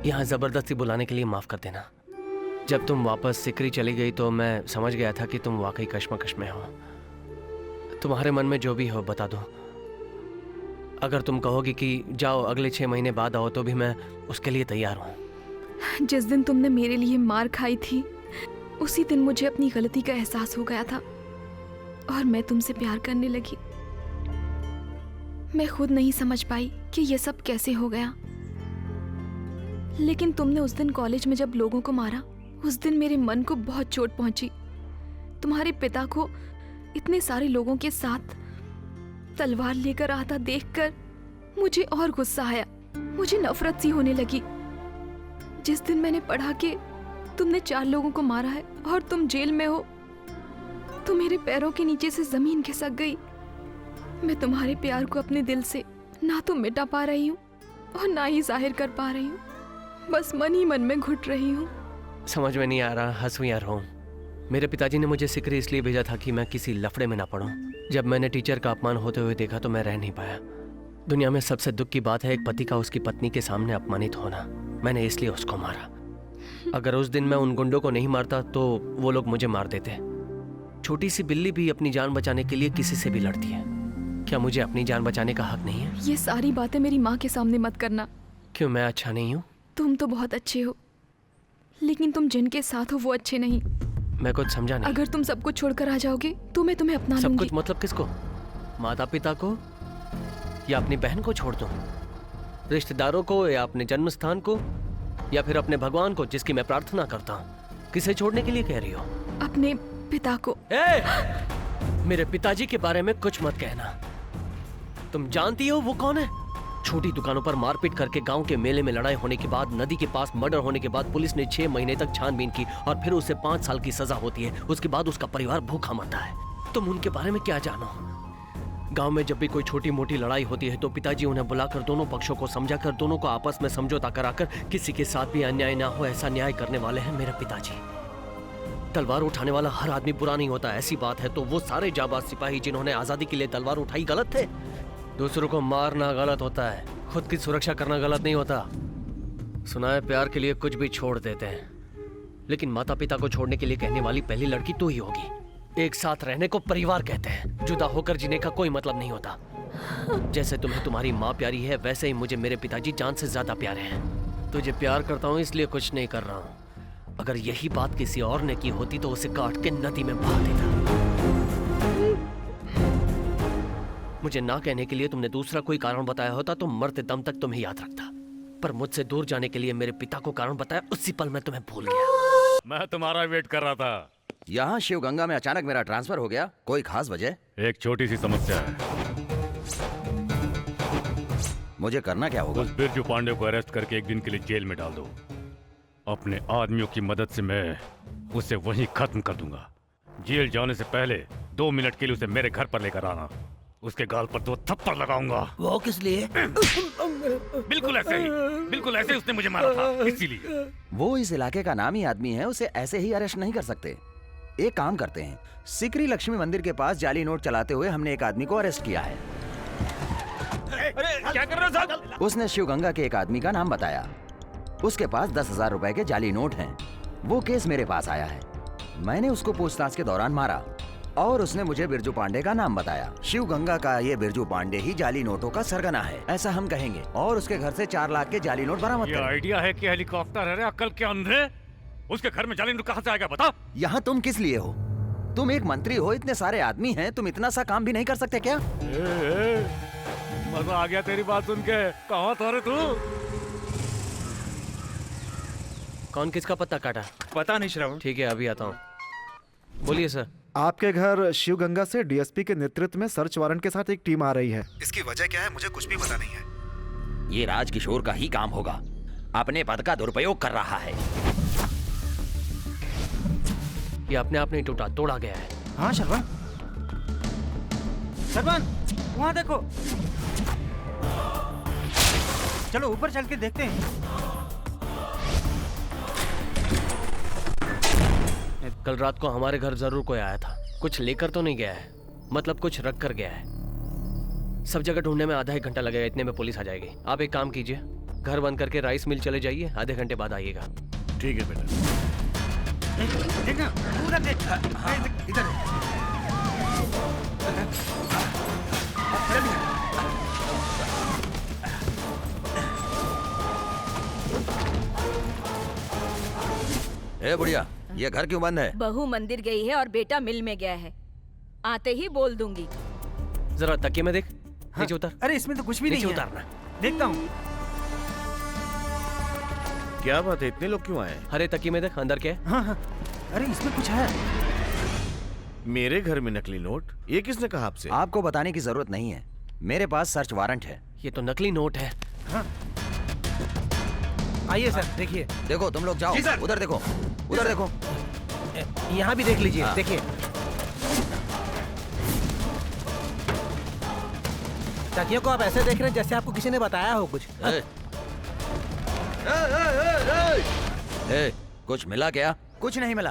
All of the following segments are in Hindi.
यहाँ जबरदस्ती बुलाने के लिए माफ कर देना। जब तुम वापस सिकरी चली गई तो मैं समझ गया था कि तुम वाकई कश्मकश में हो। तुम्हारे मन में जो भी हो बता दो। अगर तुम कहोगी कि जाओ अगले 6 महीने बाद आओ तो भी मैं उसके लिए तैयार हूँ। जिस दिन तुमने मेरे लिए मार खाई थी उसी दिन मुझे अपनी गलती का एहसास हो गया था और मैं तुमसे प्यार करने लगी। मैं खुद नहीं समझ पाई कि ये सब कैसे हो गया, लेकिन तुमने उस दिन कॉलेज में जब लोगों को मारा उस दिन मेरे मन को बहुत चोट पहुंची। तुम्हारे पिता को इतने सारे लोगों के साथ तलवार लेकर आता देखकर मुझे और गुस्सा आया, मुझे नफरत सी होने लगी। जिस दिन मैंने पढ़ा कि तुमने 4 लोगों को मारा है और तुम जेल में हो तो मेरे पैरों के नीचे से जमीन खिसक गई। मैं तुम्हारे प्यार को अपने दिल से ना तो मिटा पा रही हूँ और ना ही जाहिर कर पा रही हूँ, बस मन ही मन में घुट रही हूँ। समझ में नहीं आ रहा हंसूं या रोऊं। मेरे पिताजी ने मुझे सिकरी इसलिए भेजा था कि मैं किसी लफड़े में ना पड़ूं। जब मैंने टीचर का अपमान होते हुए देखा तो मैं रह नहीं पाया। दुनिया में सबसे दुख की बात है एक पति का उसकी पत्नी के सामने अपमानित होना। मैंने इसलिए उसको मारा। अगर उस दिन मैं उन गुंडों को नहीं मारता तो वो लोग मुझे मार देते। छोटी सी बिल्ली भी अपनी जान बचाने के लिए किसी से भी लड़ती है। क्या मुझे अपनी जान बचाने का हक नहीं है? ये सारी बातें मेरी माँ के सामने मत करना। क्यों, मैं अच्छा नहीं हूँ? तुम तो बहुत अच्छे हो, लेकिन तुम जिनके साथ हो वो अच्छे नहीं। मैं कुछ समझा नहीं। अगर तुम सब कुछ छोड़कर आ जाओगे तो मैं तुम्हें अपना सब लूंगी। कुछ मतलब किसको? माता पिता को या अपनी बहन को छोड़ दूं? रिश्तेदारों को या अपने जन्म स्थान को या फिर अपने भगवान को जिसकी मैं प्रार्थना करता हूँ? किसे छोड़ने के लिए कह रही हो? अपने पिता को। मेरे पिताजी के बारे में कुछ मत कहना। तुम जानती हो वो कौन है? छोटी दुकानों पर मारपीट करके गांव के मेले में लड़ाई होने के बाद, नदी के पास मर्डर होने के बाद पुलिस ने 6 महीने तक छानबीन की और फिर उसे 5 साल की सजा होती है। उसके बाद उसका परिवार भूखा मरता है। तुम उनके बारे में क्या जानो? गांव में जब भी कोई छोटी मोटी लड़ाई होती है तो पिताजी उन्हें बुलाकर दोनों पक्षों को समझाकर दोनों को आपस में समझौता कराकर किसी के साथ भी अन्याय ना हो ऐसा न्याय करने वाले हैं मेरे पिताजी। तलवार उठाने वाला हर आदमी बुरा नहीं होता, ऐसी बात है तो वो सारे जाबाज सिपाही जिन्होंने आजादी के लिए तलवार उठाई गलत थे? दूसरों को मारना गलत होता है, खुद की सुरक्षा करना गलत नहीं होता। सुना है प्यार के लिए कुछ भी छोड़ देते हैं, लेकिन माता पिता को छोड़ने के लिए कहने वाली पहली लड़की तू ही होगी। एक साथ रहने को परिवार कहते हैं, जुदा होकर जीने का कोई मतलब नहीं होता। जैसे तुम्हें तुम्हारी माँ प्यारी है वैसे ही मुझे मेरे पिताजी जान से ज्यादा प्यारे हैं। तुझे प्यार करता हूँ इसलिए कुछ नहीं कर रहा हूँ। अगर यही बात किसी और ने की होती तो उसे काट के नदी में बहा देता। मुझे ना कहने के लिए तुमने दूसरा कोई कारण बताया होता तो मरते दम तक तुम्हें याद रखता, पर मुझसे दूर जाने के लिए मेरे पिता को कारण बताया, उसी पल मैं तुम्हें भूल गया। मैं तुम्हारा वेट कर रहा था। यहाँ शिवगंगा में अचानक मेरा ट्रांसफर हो गया, कोई खास वजह? एक छोटी सी समस्या है। मुझे करना क्या होगा? उस बिरजू पांडे को अरेस्ट करके एक दिन के लिए जेल में डाल दो। अपने आदमियों की मदद से मैं उसे वहीं खत्म कर दूंगा। जेल जाने से पहले 2 मिनट के लिए उसे मेरे घर पर लेकर आना। उसके गाल पर 2 थप्पड़ लगाऊंगा। वो किस लिए? बिल्कुल ऐसे ही उसने मुझे मारा था, इसीलिए। वो इस इलाके का नामी आदमी है, उसे ऐसे ही अरेस्ट नहीं कर सकते। एक काम करते हैं, सिकरी लक्ष्मी मंदिर के पास जाली नोट चलाते हुए हमने एक आदमी को अरेस्ट किया है। अरे क्या कर रहे हो साहब? उसने शिवगंगा के एक आदमी का नाम बताया। उसके पास 10,000 रुपए के जाली नोट हैं। वो केस मेरे पास आया है। मैंने उसको पूछताछ के दौरान मारा और उसने मुझे बिरजू पांडे का नाम बताया। शिवगंगा का ये बिरजू पांडे ही जाली नोटों का सरगना है, ऐसा हम कहेंगे, और उसके घर से 4 लाख के जाली नोट बरामद ये आइडिया है कि हेलीकॉप्टर है, अक्ल के अंधे। उसके घर में जाली नोट कहाँ से आएगा बता? यहाँ तुम किस लिए हो? तुम एक मंत्री हो, इतने सारे आदमी हैं, तुम इतना सा काम भी नहीं कर सकते क्या? मजा आ गया तेरी बात सुन के। कहाँ था रे तू? कौन किसका पत्ता काटा? पता नहीं श्रवण। ठीक है अभी आता हूँ। बोलिए सर। आपके घर शिवगंगा से डीएसपी के नेतृत्व में सर्च वारंट के साथ एक टीम आ रही है। इसकी वजह क्या है मुझे कुछ भी पता नहीं है। ये राजकिशोर का ही काम होगा, अपने पद का दुरुपयोग कर रहा है। ये अपने आप नहीं टूटा, तोड़ा गया है। हाँ श्रवण, श्रवण वहाँ देखो। चलो ऊपर चल के देखते हैं। कल रात को हमारे घर जरूर कोई आया था। कुछ लेकर तो नहीं गया है, मतलब कुछ रख कर गया है। सब जगह ढूंढने में आधा 1 घंटा लगेगा, इतने में पुलिस आ जाएगी। आप एक काम कीजिए, घर बंद करके राइस मिल चले जाइए, आधे घंटे बाद आइएगा। ठीक है बेटा। देख ना, उधर देख। इधर ए बुढ़िया, ये घर क्यों बंद है? बहू मंदिर गई है और बेटा मिल में गया है। आते ही बोल दूंगी। जरा तकिए में देख, नीचे उतर। अरे इसमें तो कुछ भी नहीं नीचे है। उतारना। देखता हूँ। क्या बात है, इतने लोग क्यों आए? हरे तकिए में देख, अंदर क्या है? हाँ हाँ, अरे इसमें कुछ है। मेरे घर में नकली नोट? ये किसने कहा आपसे? आपको बताने की जरूरत नहीं है, मेरे पास सर्च वारंट है। ये तो नकली नोट है। आइए सर, देखिए। देखो तुम लोग जाओ, जी सर। उधर देखो, उधर देखो। यहाँ भी देख लीजिए, हाँ। देखिए। तकियों को आप ऐसे देख रहे हैं जैसे आपको किसी ने बताया हो कुछ। कुछ मिला क्या? कुछ नहीं मिला।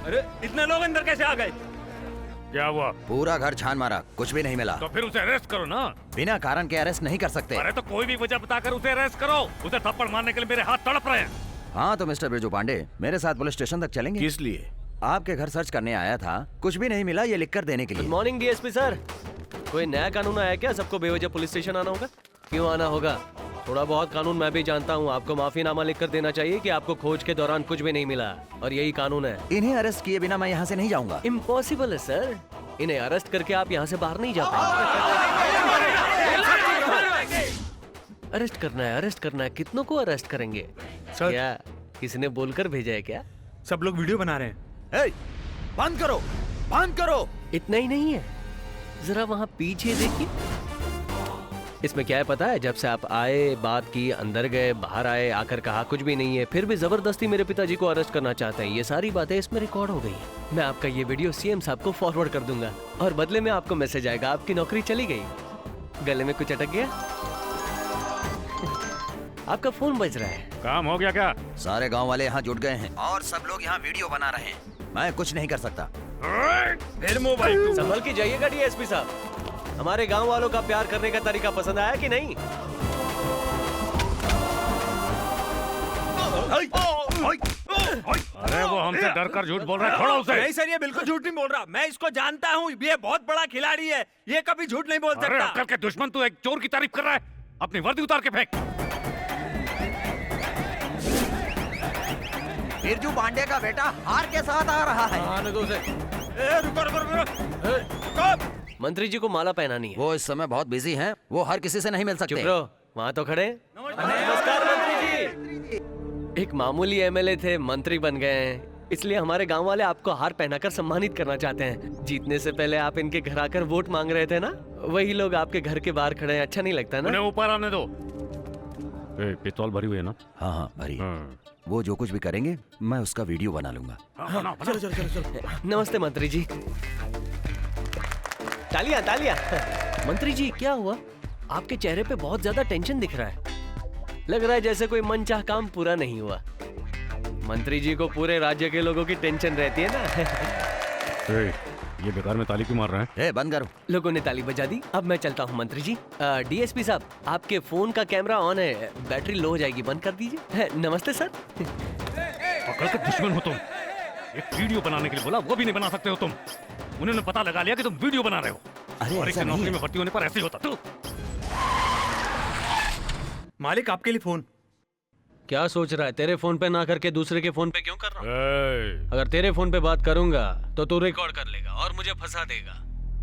अरे इतने लोग अंदर कैसे आ गए? क्या हुआ? पूरा घर छान मारा, कुछ भी नहीं मिला। तो फिर उसे अरेस्ट करो ना। बिना कारण के अरेस्ट नहीं कर सकते। अरे तो कोई भी वजह बताकर उसे अरेस्ट करो। उसे थप्पड़ मारने के लिए मेरे हाथ तड़प रहे हैं। हाँ तो मिस्टर बिरजू पांडे, मेरे साथ पुलिस स्टेशन तक चलेंगे? किस लिए? आपके घर सर्च करने आया था, कुछ भी नहीं मिला ये लिख कर देने के गुड लिए। Morning DSP sir. कोई नया कानून आया क्या? सबको बेवजह पुलिस स्टेशन आना होगा? क्यों आना होगा? थोड़ा बहुत कानून मैं भी जानता हूँ। आपको माफीनामा लिख कर देना चाहिए कि आपको खोज के दौरान कुछ भी नहीं मिला, और यही कानून है। इन्हें अरेस्ट किए बिना मैं यहाँ से नहीं जाऊंगा। इम्पॉसिबल है सर, इन्हें अरेस्ट करके आप यहाँ से बाहर नहीं जा पाएंगे। अरेस्ट करना है, अरेस्ट करना है। कितनों को अरेस्ट करेंगे? सर। क्या किसी ने बोलकर भेजा है क्या? सब लोग वीडियो बना रहे हैं। बंद करो, बंद करो। इतना ही नहीं है, जरा वहाँ पीछे देखिए। इसमें क्या है पता है? जब से आप आए, बात की, अंदर गए, बाहर आए, आकर कहा कुछ भी नहीं है, फिर भी जबरदस्ती मेरे पिताजी को अरेस्ट करना चाहते हैं। ये सारी बातें इसमें रिकॉर्ड हो गई हैं। मैं आपका ये वीडियो सीएम साहब को फॉरवर्ड कर दूंगा, और बदले में आपको मैसेज आएगा आपकी नौकरी चली गई। गले में कुछ अटक गया? आपका फोन बज रहा है। काम हो गया क्या? सारे गांव वाले यहाँ जुट गए हैं और सब लोग यहाँ वीडियो बना रहे हैं। मैं कुछ नहीं कर सकता। फिर मोबाइल संभल के जाइएगा डीएसपी साहब। हमारे गांव वालों का प्यार करने का तरीका पसंद आया कि नहीं? अरे वो हमसे डर कर झूठ बोल रहा है, छोड़ो उसे। नहीं सर, ये बिल्कुल झूठ नहीं बोल रहा। मैं इसको जानता हूँ, ये बहुत बड़ा खिलाड़ी है, ये कभी झूठ नहीं बोल अरे सकता। अक्ल के दुश्मन, तू एक चोर की तारीफ कर रहा है? अपनी वर्दी उतार के फेंक। बिरजू पांडे का बेटा हार के साथ आ रहा है। आने दो उसे। रुको रुको रुको। मंत्री जी को माला पहनानी है। वो इस समय बहुत बिजी हैं, वो हर किसी से नहीं मिल चुप सकते। रहो, वहाँ तो खड़े। नमस्कार मंत्री जी। एक मामूली एमएलए थे, मंत्री बन गए हैं, इसलिए हमारे गांव वाले आपको हार पहनाकर सम्मानित करना चाहते हैं। जीतने से पहले आप इनके घर आकर वोट मांग रहे थे ना, वही लोग आपके घर के बाहर खड़े हैं। अच्छा नहीं लगता ना? उन्हें ऊपर आने दो। पिस्तौल भरी हुई है ना? हाँ हाँ भरी। हाँ। वो जो कुछ भी करेंगे मैं उसका वीडियो बना लूंगा। चलो चलो चलो चलो। नमस्ते मंत्री जी। तालियां तालियां। मंत्री जी क्या हुआ? आपके चेहरे पे बहुत ज्यादा टेंशन दिख रहा है। लग रहा है जैसे कोई मनचाह काम पूरा नहीं हुआ। मंत्री जी को पूरे राज्य के लोगों की टेंशन रहती है ना। ये बेकार में ताली क्यों मार रहे हैं? बंद करो। लोगों ने ताली बजा दी, अब मैं चलता हूँ मंत्री जी। डीएसपी साहब, आपके फोन का कैमरा ऑन है, बैटरी लो हो जाएगी, बंद कर दीजिए। नमस्ते सर। अकल के दुश्मन हो तुम। एक वीडियो बनाने के लिए बोला, वो भी नहीं बना सकते हो तुम। उन्होंने पता लगा लिया कि तुम वीडियो बना रहे हो। अरे और एक ऐसा नहीं नौकरी है। में भर्ती होने पर ऐसे ही होता तू। मालिक आपके लिए फोन। क्या सोच रहा है? तेरे फोन पे ना करके दूसरे के फोन पे क्यों कर रहा हूँ? ए, अगर तेरे फोन पे बात करूंगा तो तू रिकॉर्ड कर लेगा और मुझे फंसा देगा।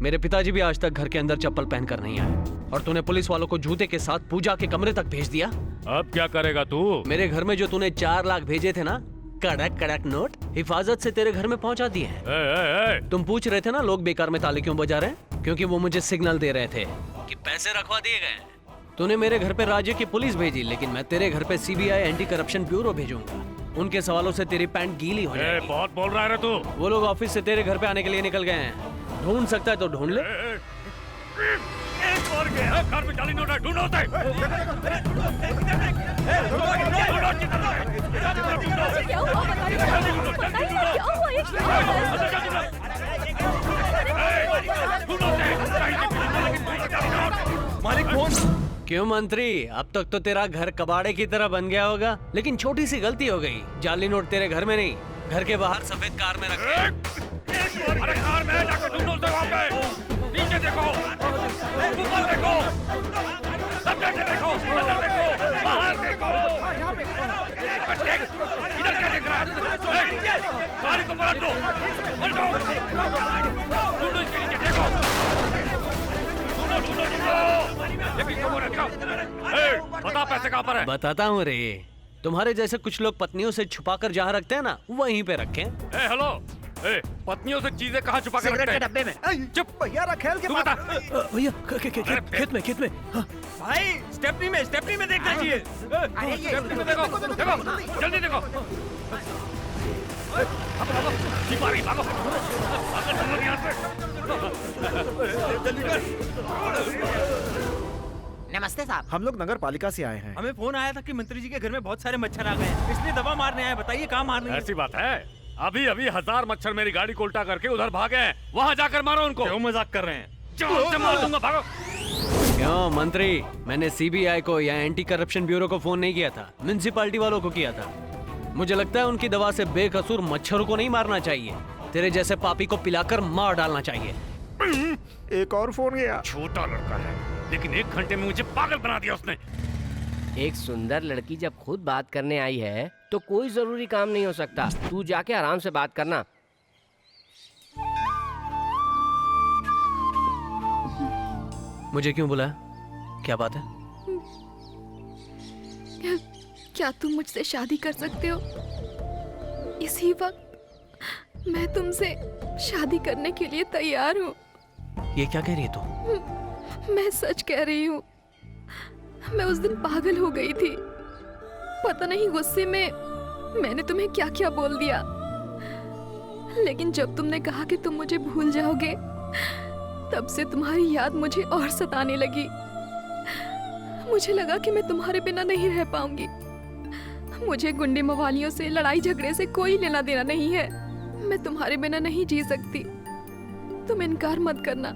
मेरे पिताजी भी आज तक घर के अंदर चप्पल पहनकर नहीं आए, और तूने पुलिस वालों को जूते के साथ पूजा के कमरे तक भेज दिया। अब क्या करेगा तू? मेरे घर में जो तूने 4 लाख भेजे थे ना, कड़क कड़क नोट, हिफाजत से तेरे घर में पहुंचा दिए हैं। तुम पूछ रहे थे ना लोग बेकार में ताले क्यों बजा रहे हैं? क्योंकि वो मुझे सिग्नल दे रहे थे कि पैसे रखवा दिए गए। तूने मेरे घर पे राज्य की पुलिस भेजी, लेकिन मैं तेरे घर पे सीबीआई एंटी करप्शन ब्यूरो भेजूंगा। उनके सवालों से तेरी पैंट गीली हो जाएगी। बहुत बोल रहा है रे तू। वो लोग ऑफिस से तेरे घर पे आने के लिए निकल गए हैं। ढूंढ सकता है तो ढूंढ ले। एक और गया, घर में जाली नोट है, ढूंढो उसे। क्या हुआ? बताइए क्या हुआ? ये क्या हुआ? मालिक फोन। क्यों मंत्री, अब तक तो तेरा घर कबाड़े की तरह बन गया होगा, लेकिन छोटी सी गलती हो गई। जाली नोट तेरे घर में नहीं, घर के बाहर सफेद कार में रखे। अरे कार में जाकर ढूंढो उसे वहाँ पे। नीचे देखो, ऊपर देखो, सब जगह देखो, अंदर देखो, बाहर देखो। इधर क्या देख रहा है? गाड़ी को पलट दो, पलटो। ढूंढो इसके नीचे, देखो। ढूंढो। ये किसको बोल रहे हो? बता पैसे कहाँ पर है? बताता हूँ रे, तुम्हारे जैसे कुछ लोग पत्नियों से छुपा कर जहाँ रखते हैं ना, वहीं पे रखें। हेलो, पत्नियों से चीजें कहाँ छुपा कर रखते हैं? डब्बे में। चुप भैया रखेल के तू पास। बता। भैया खेत में। हाँ। भाई स्टेपनी में देखना चाहिए। स्टेपनी में देखो, जल्दी देखो। भागो। नमस्ते साहब। हम लोग नगर पालिका से आए हैं। हमें फोन आया था कि मंत्री जी के घर में बहुत सारे मच्छर आ गए हैं, इसलिए दवा मारने आए। बताइए कहाँ मारनी है? ऐसी बात है? अभी 1000 मच्छर मेरी गाड़ी को उल्टा करके उधर भागे हैं। वहाँ जाकर मारो उनको। क्यों मजाक कर रहे हैं? जान से मार दूंगा, भागो। क्यों मंत्री, मैंने सीबीआई को या एंटी करप्शन ब्यूरो को फोन नहीं किया था, म्युनिसिपैलिटी वालों को किया था। मुझे लगता है उनकी दवा से बेकसूर मच्छरों को नहीं मारना चाहिए, तेरे जैसे पापी को पिलाकर मार डालना चाहिए। एक और फोन गया। छोटा लड़का है, लेकिन 1 घंटे में मुझे पागल बना दिया उसने। एक सुंदर लड़की जब खुद बात करने आई है तो कोई जरूरी काम नहीं हो सकता। तू जाके आराम से बात करना। मुझे क्यों बुलाया, क्या बात है? क्या तुम मुझसे शादी कर सकते हो? इसी वक्त मैं तुमसे शादी करने के लिए तैयार हूँ। ये क्या कह रही है तू? मैं सच कह रही हूँ। मैं उस दिन पागल हो गई थी, पता नहीं गुस्से में मैंने तुम्हें क्या क्या बोल दिया। लेकिन जब तुमने कहा कि तुम मुझे भूल जाओगे, तब से तुम्हारी याद मुझे और सताने लगी। मुझे लगा कि मैं तुम्हारे बिना नहीं रह पाऊंगी। मुझे गुंडे मवालियों से, लड़ाई झगड़े से कोई लेना देना नहीं है। मैं तुम्हारे बिना नहीं जी सकती। तुम इनकार मत करना।